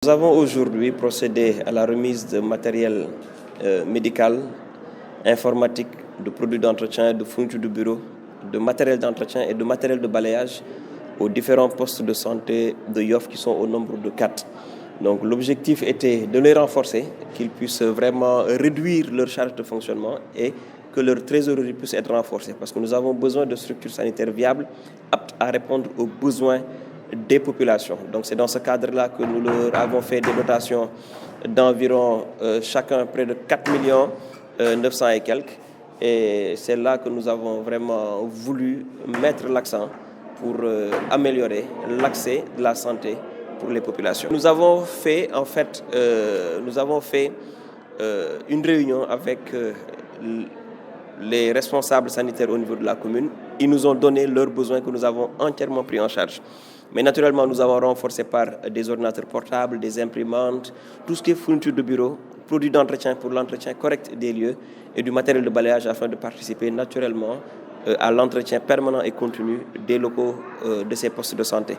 Nous avons aujourd'hui procédé à la remise de matériel médical, informatique, de produits d'entretien, de fournitures de bureau, de matériel d'entretien et de matériel de balayage aux différents postes de santé de Yoff qui sont au nombre de 4. Donc l'objectif était de les renforcer, qu'ils puissent vraiment réduire leur charge de fonctionnement et que leur trésorerie puisse être renforcée parce que nous avons besoin de structures sanitaires viables, aptes à répondre aux besoins des populations. Donc c'est dans ce cadre-là que nous leur avons fait des dotations d'environ chacun près de 4 millions 900 et quelques. Et c'est là que nous avons vraiment voulu mettre l'accent pour améliorer l'accès de la santé pour les populations. Nous avons fait une réunion avec les responsables sanitaires au niveau de la commune. Ils nous ont donné leurs besoins que nous avons entièrement pris en charge. Mais naturellement, nous avons renforcé par des ordinateurs portables, des imprimantes, tout ce qui est fourniture de bureau, produits d'entretien pour l'entretien correct des lieux et du matériel de balayage afin de participer naturellement à l'entretien permanent et continu des locaux de ces postes de santé.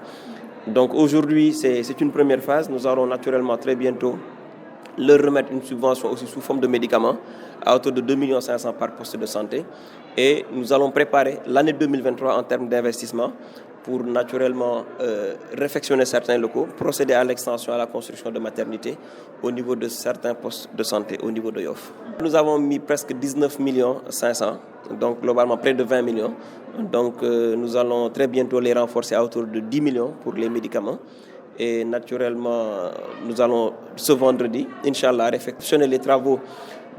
Donc aujourd'hui, c'est une première phase. Nous allons naturellement très bientôt leur remettre une subvention aussi sous forme de médicaments à hauteur de 2 500 000 par poste de santé. Et nous allons préparer l'année 2023 en termes d'investissement pour naturellement réfectionner certains locaux, procéder à l'extension, à la construction de maternités au niveau de certains postes de santé au niveau de Yoff. Nous avons mis presque 19 500 000, donc globalement près de 20 millions. Donc nous allons très bientôt les renforcer à hauteur de 10 millions pour les médicaments. Et naturellement, nous allons ce vendredi, Inch'Allah, réfectionner les travaux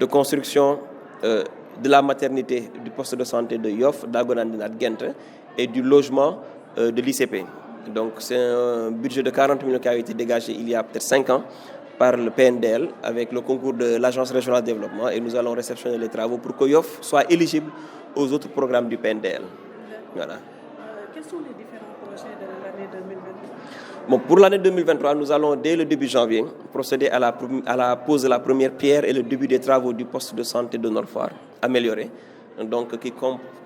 de construction de la maternité du poste de santé de Yoff, d'Agonandinat Gent et du logement de l'ICP. Donc c'est un budget de 40 millions qui a été dégagé il y a peut-être 5 ans par le PNDL avec le concours de l'Agence régionale de développement et nous allons réceptionner les travaux pour que Yoff soit éligible aux autres programmes du PNDL. Voilà. Quels sont les différents projets de l'année 2023 ? Bon, pour l'année 2023, nous allons dès le début janvier procéder à la pose de la première pierre et le début des travaux du poste de santé de Nord-Foire amélioré, donc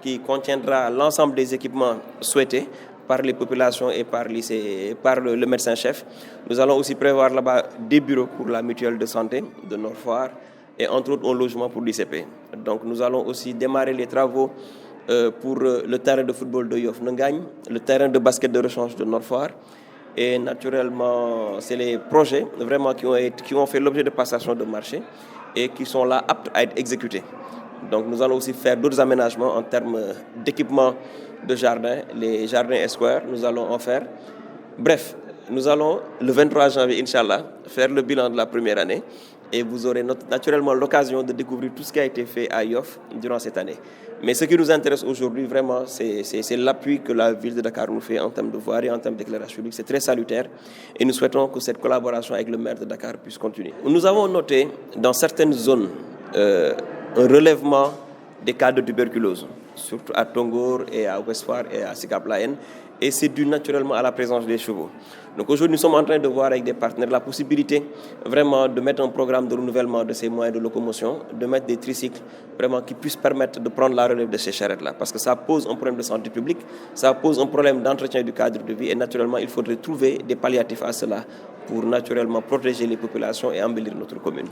qui contiendra l'ensemble des équipements souhaités par les populations et par le médecin-chef. Nous allons aussi prévoir là-bas des bureaux pour la mutuelle de santé de Nord-Foire et entre autres un logement pour l'ICP. Donc nous allons aussi démarrer les travaux pour le terrain de football de Yoff-Nengagne, le terrain de basket de rechange de Nord-Foire. Et naturellement, c'est les projets vraiment qui ont fait l'objet de passation de marché et qui sont là aptes à être exécutés. Donc nous allons aussi faire d'autres aménagements en termes d'équipement de jardin, les jardins Esquare, nous allons en faire. Bref, nous allons le 23 janvier, Inch'Allah, faire le bilan de la première année et vous aurez naturellement l'occasion de découvrir tout ce qui a été fait à Yoff durant cette année. Mais ce qui nous intéresse aujourd'hui, vraiment, c'est l'appui que la ville de Dakar nous fait en termes de voirie, en termes d'éclairage public. C'est très salutaire et nous souhaitons que cette collaboration avec le maire de Dakar puisse continuer. Nous avons noté dans certaines zones un relèvement des cas de tuberculose, surtout à Tongor et à Ouest-Foire et à Sicap Layène, et c'est dû naturellement à la présence des chevaux. Donc aujourd'hui, nous sommes en train de voir avec des partenaires la possibilité vraiment de mettre un programme de renouvellement de ces moyens de locomotion, de mettre des tricycles vraiment qui puissent permettre de prendre la relève de ces charrettes-là, parce que ça pose un problème de santé publique, ça pose un problème d'entretien du cadre de vie, et naturellement, il faudrait trouver des palliatifs à cela pour naturellement protéger les populations et embellir notre commune.